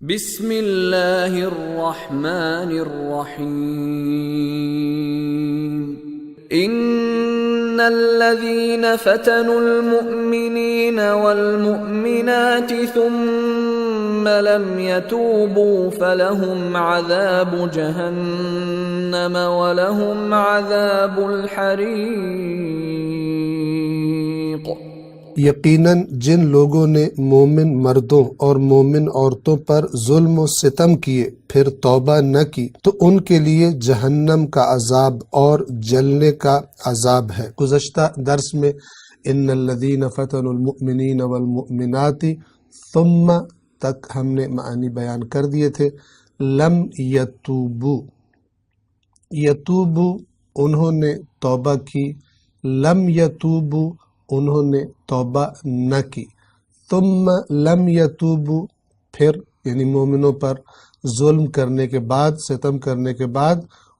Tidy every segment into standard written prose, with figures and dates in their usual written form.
بسم اللہ الرحمن الرحیم ان الذین فتنوا المؤمنین والمؤمنات ثم لم يتوبوا فلهم عذاب جہنم ولهم عذاب الحریق۔ یقیناً جن لوگوں نے مومن مردوں اور مومن عورتوں پر ظلم و ستم کیے پھر توبہ نہ کی تو ان کے لیے جہنم کا عذاب اور جلنے کا عذاب ہے۔ گزشتہ درس میں ان الذین فتنوا المؤمنین والمؤمنات ثم تک ہم نے معنی بیان کر دیے تھے۔ لم یتوبو، یتوبو انہوں نے توبہ کی، لم یتوبو انہوں نے توبہ نہ کی، ثم لم یتوبو پھر یعنی مومنوں پر ظلم کرنے کے بعد، ستم کرنے کے بعد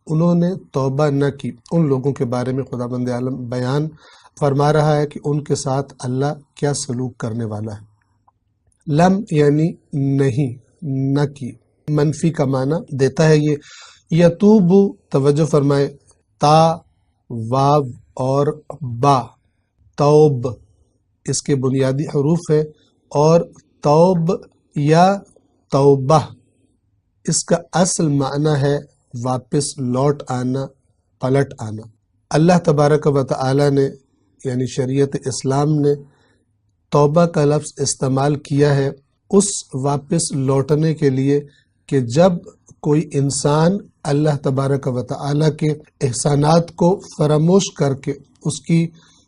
انہوں نے توبہ نہ کی۔ ان لوگوں کے بارے میں خداوند عالم بیان فرما رہا ہے کہ ان کے ساتھ اللہ کیا سلوک کرنے والا ہے۔ لم یعنی نہیں، نہ کی، منفی کا معنی دیتا ہے یہ۔ یتوبو توجہ فرمائے، تا واو اور با، توب اس کے بنیادی حروف ہے، اور توب یا توبہ اس کا اصل معنی ہے واپس لوٹ آنا، پلٹ آنا۔ اللہ تبارک و تعالی نے یعنی شریعت اسلام نے توبہ کا لفظ استعمال کیا ہے اس واپس لوٹنے کے لیے کہ جب کوئی انسان اللہ تبارک و تعالی کے احسانات کو فراموش کر کے اس کی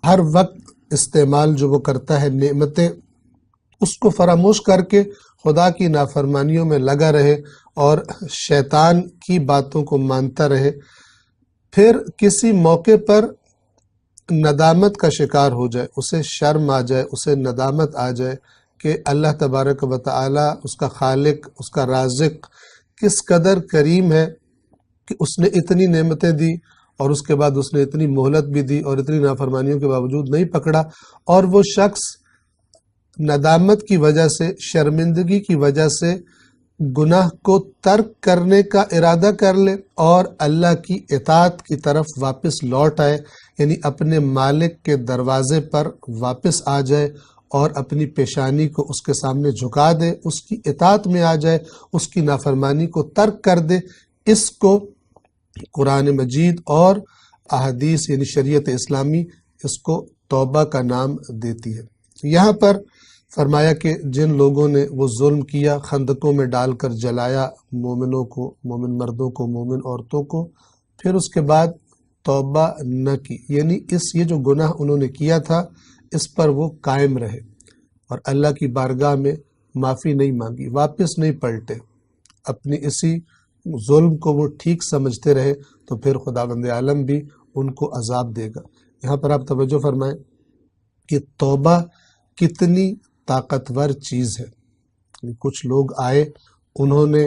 ہر وقت استعمال جو وہ کرتا ہے نعمتیں، اس کو فراموش کر کے خدا کی نافرمانیوں میں لگا رہے اور شیطان کی باتوں کو مانتا رہے، پھر کسی موقع پر ندامت کا شکار ہو جائے، اسے شرم آ جائے، اسے ندامت آ جائے کہ اللہ تبارک و تعالی اس کا خالق، اس کا رازق کس قدر کریم ہے کہ اس نے اتنی نعمتیں دی اور اس کے بعد اس نے اتنی مہلت بھی دی اور اتنی نافرمانیوں کے باوجود نہیں پکڑا، اور وہ شخص ندامت کی وجہ سے، شرمندگی کی وجہ سے گناہ کو ترک کرنے کا ارادہ کر لے اور اللہ کی اطاعت کی طرف واپس لوٹ آئے، یعنی اپنے مالک کے دروازے پر واپس آ جائے اور اپنی پیشانی کو اس کے سامنے جھکا دے، اس کی اطاعت میں آ جائے، اس کی نافرمانی کو ترک کر دے۔ اس کو قرآن مجید اور احادیث یعنی شریعت اسلامی اس کو توبہ کا نام دیتی ہے۔ یہاں پر فرمایا کہ جن لوگوں نے وہ ظلم کیا، خندقوں میں ڈال کر جلایا مومنوں کو، مومن مردوں کو، مومن عورتوں کو، پھر اس کے بعد توبہ نہ کی، یعنی یہ جو گناہ انہوں نے کیا تھا اس پر وہ قائم رہے اور اللہ کی بارگاہ میں معافی نہیں مانگی، واپس نہیں پلٹے، اپنی اسی ظلم کو وہ ٹھیک سمجھتے رہے، تو پھر خداوند عالم بھی ان کو عذاب دے گا۔ یہاں پر آپ توجہ فرمائیں کہ توبہ کتنی طاقتور چیز ہے۔ کچھ لوگ آئے، انہوں نے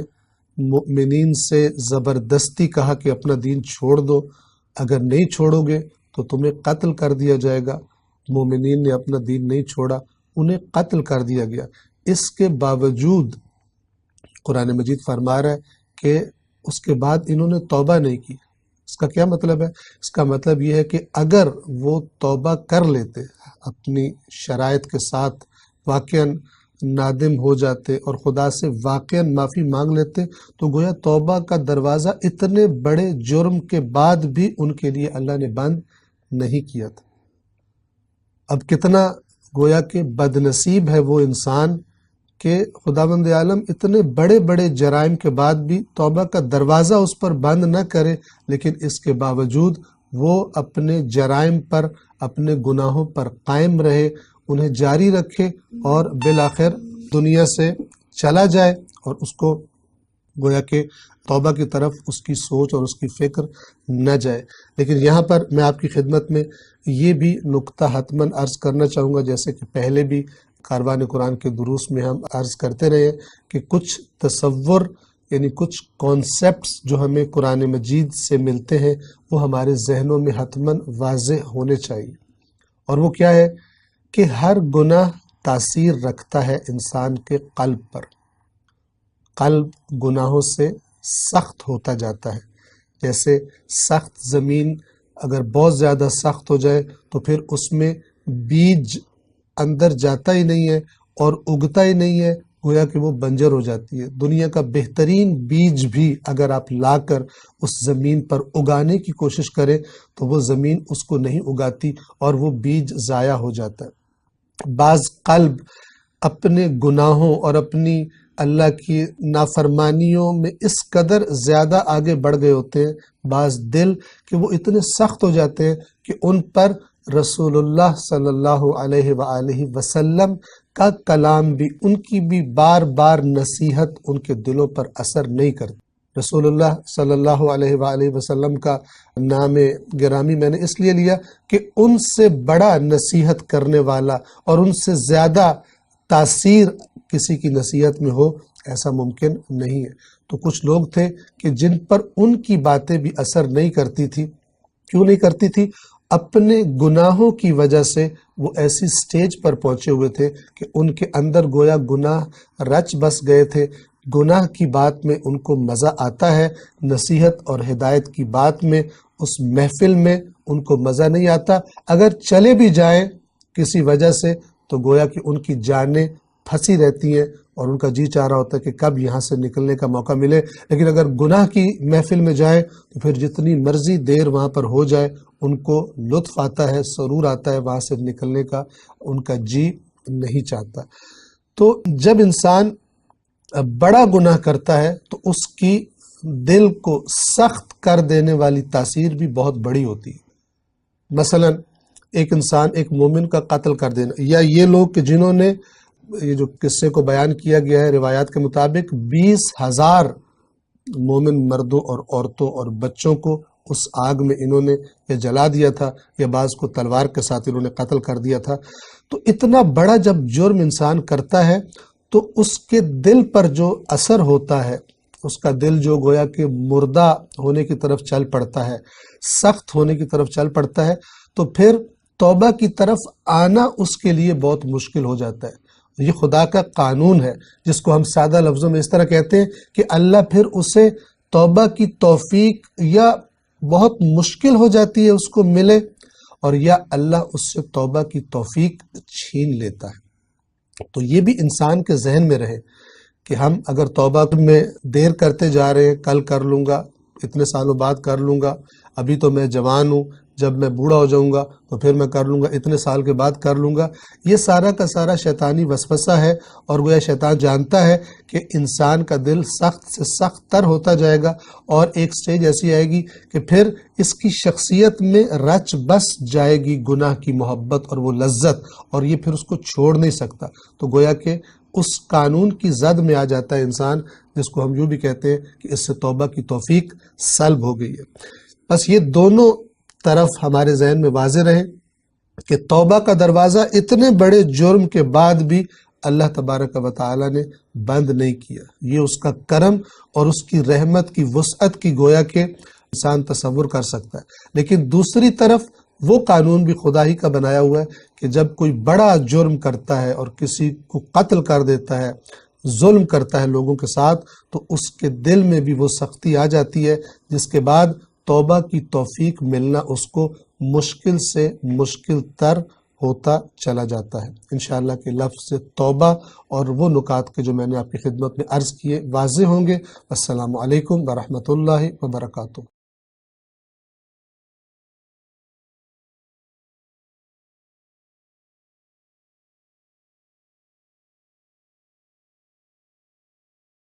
مؤمنین سے زبردستی کہا کہ اپنا دین چھوڑ دو، اگر نہیں چھوڑو گے تو تمہیں قتل کر دیا جائے گا۔ مومنین نے اپنا دین نہیں چھوڑا، انہیں قتل کر دیا گیا۔ اس کے باوجود قرآن مجید فرما رہا ہے کہ اس کے بعد انہوں نے توبہ نہیں کی۔ اس کا کیا مطلب ہے؟ اس کا مطلب یہ ہے کہ اگر وہ توبہ کر لیتے، اپنی شرائط کے ساتھ واقعاً نادم ہو جاتے اور خدا سے واقعاً معافی مانگ لیتے، تو گویا توبہ کا دروازہ اتنے بڑے جرم کے بعد بھی ان کے لیے اللہ نے بند نہیں کیا تھا۔ اب کتنا گویا کہ بد نصیب ہے وہ انسان کہ خداوند عالم اتنے بڑے بڑے جرائم کے بعد بھی توبہ کا دروازہ اس پر بند نہ کرے، لیکن اس کے باوجود وہ اپنے جرائم پر، اپنے گناہوں پر قائم رہے، انہیں جاری رکھے اور بالآخر دنیا سے چلا جائے اور اس کو گویا کہ توبہ کی طرف اس کی سوچ اور اس کی فکر نہ جائے۔ لیکن یہاں پر میں آپ کی خدمت میں یہ بھی نکتہ حتماً عرض کرنا چاہوں گا، جیسے کہ پہلے بھی کاروان قرآن کے دروس میں ہم عرض کرتے رہے کہ کچھ تصور یعنی کچھ کانسیپٹس جو ہمیں قرآن مجید سے ملتے ہیں وہ ہمارے ذہنوں میں حتماً واضح ہونے چاہیے، اور وہ کیا ہے کہ ہر گناہ تاثیر رکھتا ہے انسان کے قلب پر۔ قلب گناہوں سے سخت ہوتا جاتا ہے. جیسے سخت زمین اگر بہت زیادہ سخت ہو جائے تو پھر اس میں بیج اندر جاتا ہی نہیں ہے اور اگتا ہی نہیں ہے، گویا کہ وہ بنجر ہو جاتی ہے. دنیا کا بہترین بیج بھی اگر آپ لا کر اس زمین پر اگانے کی کوشش کریں تو وہ زمین اس کو نہیں اگاتی اور وہ بیج ضائع ہو جاتا ہے. بعض قلب اپنے گناہوں اور اپنی اللہ کی نافرمانیوں میں اس قدر زیادہ آگے بڑھ گئے ہوتے ہیں، بعض دل کہ وہ اتنے سخت ہو جاتے ہیں کہ ان پر رسول اللہ صلی اللہ علیہ وآلہ وسلم کا کلام بھی، ان کی بھی بار بار نصیحت ان کے دلوں پر اثر نہیں کرتی. رسول اللہ صلی اللہ علیہ وآلہ وسلم کا نام گرامی میں نے اس لیے لیا کہ ان سے بڑا نصیحت کرنے والا اور ان سے زیادہ تاثیر کسی کی نصیحت میں ہو ایسا ممکن نہیں ہے. تو کچھ لوگ تھے کہ جن پر ان کی باتیں بھی اثر نہیں کرتی تھی. کیوں نہیں کرتی تھی؟ اپنے گناہوں کی وجہ سے وہ ایسی سٹیج پر پہنچے ہوئے تھے کہ ان کے اندر گویا گناہ رچ بس گئے تھے. گناہ کی بات میں ان کو مزہ آتا ہے، نصیحت اور ہدایت کی بات میں اس محفل میں ان کو مزہ نہیں آتا. اگر چلے بھی جائیں کسی وجہ سے تو گویا کہ ان کی جانیں پھنسی رہتی ہیں اور ان کا جی چاہ رہا ہوتا ہے کہ کب یہاں سے نکلنے کا موقع ملے. لیکن اگر گناہ کی محفل میں جائیں تو پھر جتنی مرضی دیر وہاں پر ہو جائے ان کو لطف آتا ہے، سرور آتا ہے، وہاں سے نکلنے کا ان کا جی نہیں چاہتا. تو جب انسان بڑا گناہ کرتا ہے تو اس کی دل کو سخت کر دینے والی تاثیر بھی بہت بڑی ہوتی ہے. مثلا ایک انسان ایک مومن کا قتل کر دینا، یا یہ لوگ کہ جنہوں نے یہ جو قصے کو بیان کیا گیا ہے روایات کے مطابق 20,000 مومن مردوں اور عورتوں اور بچوں کو اس آگ میں انہوں نے یا جلا دیا تھا یا بعض کو تلوار کے ساتھ انہوں نے قتل کر دیا تھا. تو اتنا بڑا جب جرم انسان کرتا ہے تو اس کے دل پر جو اثر ہوتا ہے، اس کا دل جو گویا کہ مردہ ہونے کی طرف چل پڑتا ہے، سخت ہونے کی طرف چل پڑتا ہے، تو پھر توبہ کی طرف آنا اس کے لیے بہت مشکل ہو جاتا ہے. یہ خدا کا قانون ہے جس کو ہم سادہ لفظوں میں اس طرح کہتے ہیں کہ اللہ پھر اسے توبہ کی توفیق یا بہت مشکل ہو جاتی ہے اس کو ملے، اور یا اللہ اس سے توبہ کی توفیق چھین لیتا ہے. تو یہ بھی انسان کے ذہن میں رہے کہ ہم اگر توبہ میں دیر کرتے جا رہے ہیں، کل کر لوں گا، اتنے سالوں بعد کر لوں گا، ابھی تو میں جوان ہوں، جب میں بوڑھا ہو جاؤں گا تو پھر میں کر لوں گا، اتنے سال کے بعد کر لوں گا. یہ سارا کا سارا شیطانی وسوسہ ہے، اور وہ شیطان جانتا ہے کہ انسان کا دل سخت سے سخت تر ہوتا جائے گا اور ایک سٹیج ایسی آئے گی کہ پھر اس کی شخصیت میں رچ بس جائے گی گناہ کی محبت اور وہ لذت، اور یہ پھر اس کو چھوڑ نہیں سکتا. تو گویا کہ اس قانون کی زد میں آ جاتا ہے انسان، جس کو ہم یوں بھی کہتے ہیں کہ اس سے توبہ کی توفیق سلب ہو گئی ہے. بس یہ دونوں طرف ہمارے ذہن میں واضح رہے کہ توبہ کا دروازہ اتنے بڑے جرم کے بعد بھی اللہ تبارک و تعالی نے بند نہیں کیا. یہ اس کا کرم اور اس کی رحمت کی وسعت کی گویا کہ انسان تصور کر سکتا ہے. لیکن دوسری طرف وہ قانون بھی خدا ہی کا بنایا ہوا ہے کہ جب کوئی بڑا جرم کرتا ہے اور کسی کو قتل کر دیتا ہے، ظلم کرتا ہے لوگوں کے ساتھ، تو اس کے دل میں بھی وہ سختی آ جاتی ہے، جس کے بعد توبہ کی توفیق ملنا اس کو مشکل سے مشکل تر ہوتا چلا جاتا ہے. انشاءاللہ کہ لفظ توبہ اور وہ نکات کے جو میں نے آپ کی خدمت میں عرض کیے واضح ہوں گے. السلام علیکم ورحمۃ اللہ وبرکاتہ.